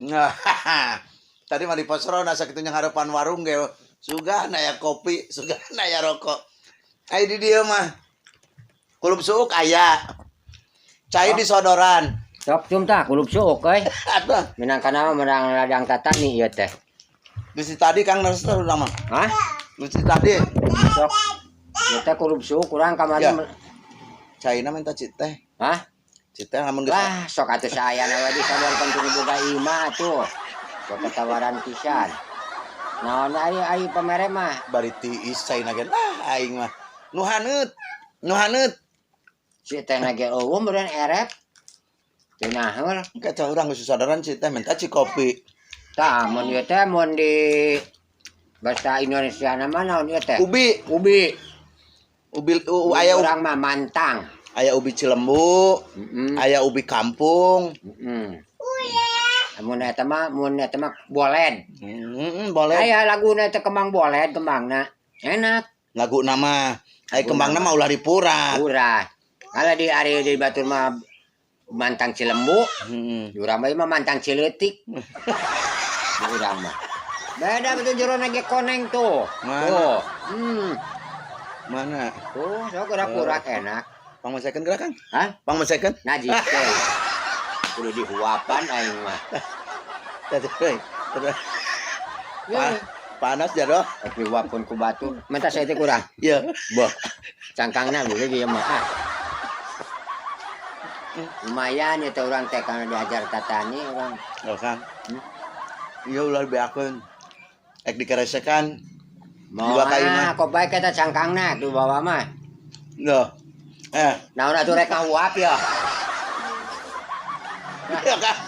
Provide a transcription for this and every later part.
Nah, tadi mah di pos rona sakitunya harapan warung ge. Sugah na ya kopi, sugah na ya rokok. Ai di dieu mah. Kulub suuk aya. Cai Oh, di sodoran. sok cum tah kulup suuk euy. Atuh, Minangkana mah menang ladang tatani ieu teh. bisi tadi Kang Narster nama. Hah? Bisi tadi. Sok. Ieu teh kulup suuk urang kamari. Ya. Caina minta citeh. Hah? Citeh lamun geus Wah, sok atuh saayana we disadorkeun ku boga imah atuh. Sok katawaran pisan. Naon ari pamere mah? bari tiis caina gen. Ah aing mah. Nu haneut. Nu haneut. Si teh na ge eueuh meureun erep. Teu naheul. Kaca urang geus sodoran citeh minta ci kopi. Tah mun ieu teh mun di bahasa Indonesia na mah naon ieu teh? Ubi, Ubi. aya Urang mah mantang. aya ubi Cilembu, Heeh. aya ubi kampung. Heeh. Mun eta mah boled. Boleh. Aya laguna teh kembang boled kembangna. Enak. Lagu nama. Ai kembangna mah ulah dipura. Murah. Kalau di ari di batur mah mantang Cilembu, Heeh. urang mah mantang Cileutik. Di urang mah. Beda betul jero ge koneng tuh. Mana? Tuh. Mana? Tuh, sok gerak-gerak enak. Pangmesekeun gerak Kang? Hah? Pangmesekeun? Najis teh. Kudu dihuapan aing mah. Tadi euy. Ya, Panas jado. dihuapkeun ku batu. Menta saya teh kurang. Iya. Boh. Cangkangna boleh dia mah. Ah. Lumayan ya teh urang teh kana diajar tatani urang. Oh Kang. Iya ulah beakeun. Ek dikeresekan. Mau Dua kali mah. kok bae kita cangkangna tuh bawa mah. Loh. Naon atuh rek ngahuap ya. Iya Kang.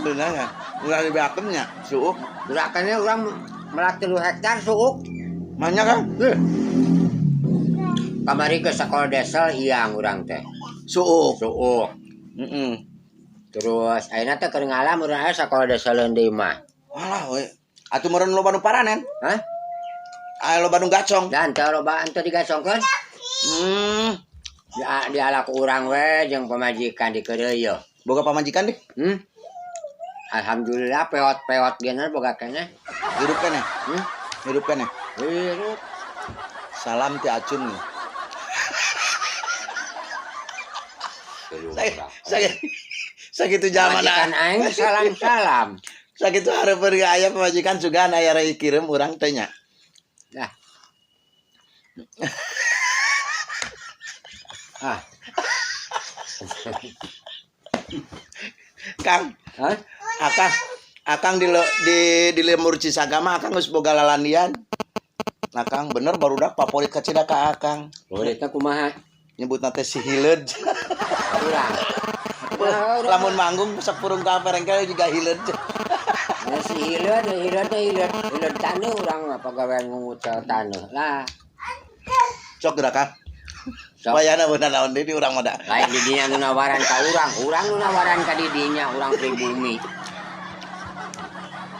Benar ya. Ulah dibeakeun nya, suuk. Gerakannya urang melak 3 hektar suuk. Manya Kang? Kamari ke sekolah desa iang urang teh. Suuk. Suuk. Heeh. Terus ayeuna teh keur ngalam urang aya sekolah desa leundeui mah. Alah we. Atuh meureun loba nu paranen. Hah? Aya loba nu gacong. Dan teh lobaan teh digacongkeun. Di ala ku urang we jeung pamajikan di keureuy. Boga pamajikan deh. Alhamdulillah peot-peot geuna boga keneh. Hirup keneh. Hirup keneh. Hirup. Salam ti acun nih. Sakitu zaman Majikan aing salam-salam. sakitu hareupeun ge aya pamajikan sugan aya rei kirim urang teh nya. Dah. Ah. Kang, Hah? Akang di lemur Cisagama Akang geus boga lalandian. Nah Kang, bener barudak favorit ka cida ka Akang. Favoritna kumaha? Nyebutna teh si hileud. Urang. Lamun manggung sok purung ka perengkel juga hileud. Ya si hileud taneuh urang mah pagawean ngungut taneuh. Lah, Cok gerak Kang. sok Wayana beunang naon deui urang mah da. lain di dinya nu nawaran ka urang nu nawaran ka di dinya urang pribumi.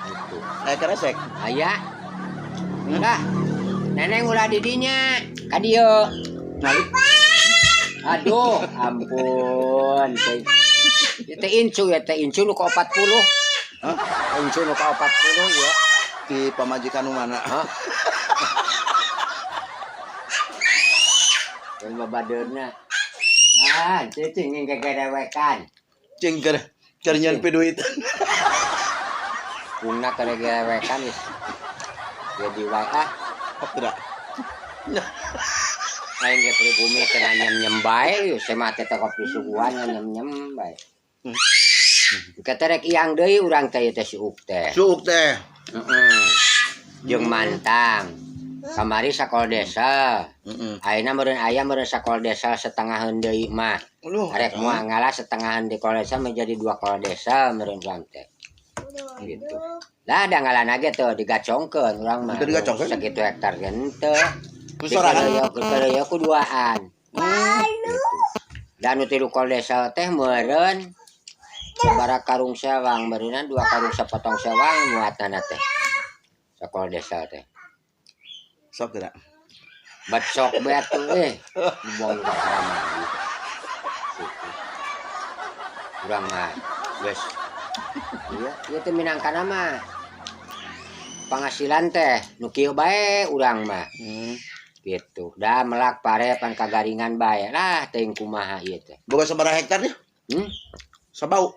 Gitu. Kresek. Aya. Enggak. Neneng ulah di dinya ka dieu. Aduh, ampun. Teh incu nu ka 40. Hah? Incu nu ka 40 ya. Di pamajikan nu mana? Hah? Yang babadeurna. Nah, cicing yang kegerewekan. Cing keur nyeun pi duit. Pungna kegerewekan geus. Jadi wae Hap gerak. lain ge pribumi teh nyem-nyem bae, saya mah teh kopi suguhan nyem-nyem bae. Kata rek iang deui urang teh teh suuk teh. Suuk teh. Heeh. Jeung mantang. Kamari sakola desa. Ayeuna meureun aya sakola desa setengaheun deui mah. Arek moal ngalah setengahan di kola desa menjadi 2 kola desa meureun urang teh. Gitu. Lah da ngalanna ge teh digacongkeun urang mah. Digacongkeun? Sakitu hektar ge henteu. Kusorangan. Kusorangan kuduaan. Gitu. Dan nu tilu kola desa teh meureun sabaraha karung sewang, beureunan 2 karung sapotong sewang muatna teh. Sakola desa teh. Sok gerak. Bacok beat tuh bong ka urang mah geus Iya, ieu teh minangkana mah penghasilan teh nu kieu bae urang mah. Gitu. Da melak pare pan kagaringan bae lah teuing kumaha ieu teh. Boga sabaraha hektar nih? Sabau.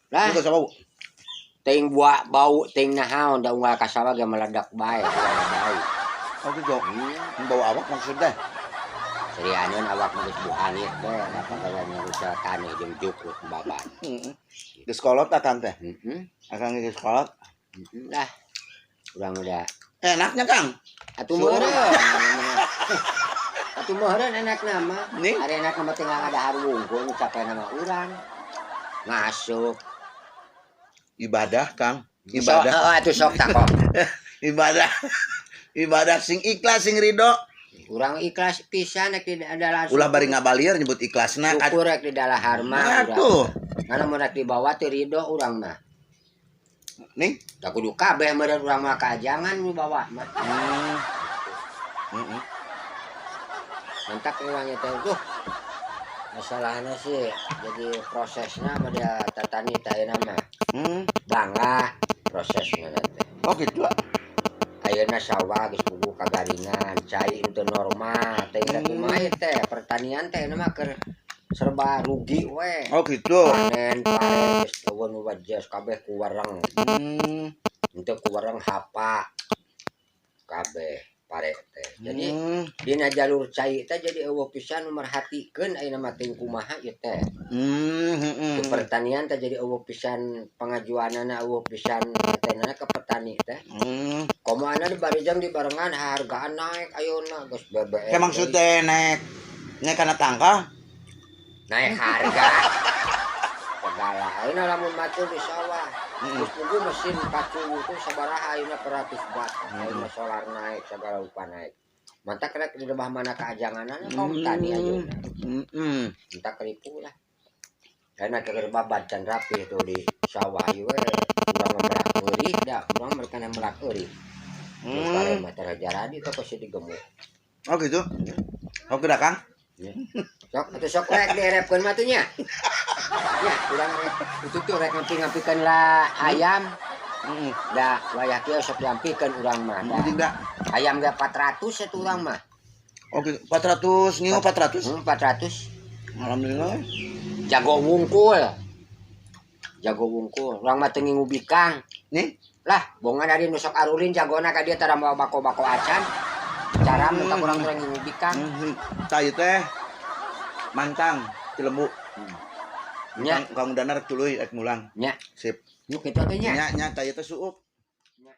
Lah Boga sabau. teuing bau teuing nahaon da unggal kasawa ge meledak bae urang bau. Oh gitu. Bawa awak maksudnya. Serianeun awak geus buhan ieu teh apa kalanya usaha taneuh jeung jukrut babat. Di sekolot akang teh. Heeh. Akang di sekolot. Lah urang udah Enaknya Kang. atuh meureun. Atuh meureun enakna mah. Nih. Ari enakna mah tinggal ngadahar wungkul nu capek nama urang. Masuk. Ibadah Kang. Ibadah. Oh, atuh sok tak kok. Ibadah. Ibadah sing ikhlas sing ridho. Urang ikhlas pisan rek di adalah Ulah bari ngabalieur nyebut ikhlasna. syukur rek di dalahar mah. Atuh. Karena mun rek dibawa teh ridho urang mah. Nih. Da kudu kabeh meureun urang mah kajangan nu bawa mah. Mantak urang teh tuh. Masalahnya sih jadi prosesnya pada tatani tayeuna mah. Bangga prosesnya nanti. Oh gitu. Ayeuna sawah geus puguh kagaringan, cai henteu normal, teh kumaha teh pertanian teh mah keur serba rugi we. Oh gitu. Panen pare geus eueun wajas kabeh ku wareng. Henteu ku wareng hapa. Kabeh pare teh. Jadi dina jalur cai teh jadi eueuh pisan merhatikeun ayeuna mah teh kumaha ieu teh. Di pertanian teh jadi eueuh pisan pengajuanana eueuh pisan tenana ke petani teh. Komoana di barijang di barengan hargaan naik ayeuna geus BBM. Emang maksudnya naik kana tangka? Naik harga. Segala ayeuna lamun macul di sawah. Geus puguh mesin pacu itu sabaraha ayeuna 100 watt. Ayeuna solar naik segala rupa naik. Mantak rek di lebah mana keajanganana kaum tani ayeuna. Entak ripu lah. Karena keur babat can rapih tuh di sawah ieu we urang merak eueuh da, urang mereka merak eueuh. Terus kare mah tara jaradi teh pasti digemuk. Oh gitu. Oke dah Kang. Sok atuh sok rek direpkeun mah tuh nya. Ya, urang rek itu tuh rek ngampi-ngampikeun lah ayam. Da wayah kieu sok diampikeun urang mah. Da. Ayam ge 400 atuh urang mah. Oke, 400 ngingo 400. 400. Alhamdulillah. Jago wungkul. Jago wungkul. Urang mah teu ngingu bikang. Nih. Lah, bongan ari nu sok arulin jagona ka dieu tara bawa bako-bako acan. Cara minta kurang-kurang ngingu bikang. Tah ieu teh mantang Cilembu. Nya, Kang Dana rek tuluy rek mulang. nya. Sip. Yuk kitu teh nya. Nya tah ieu teh suuk. Nya,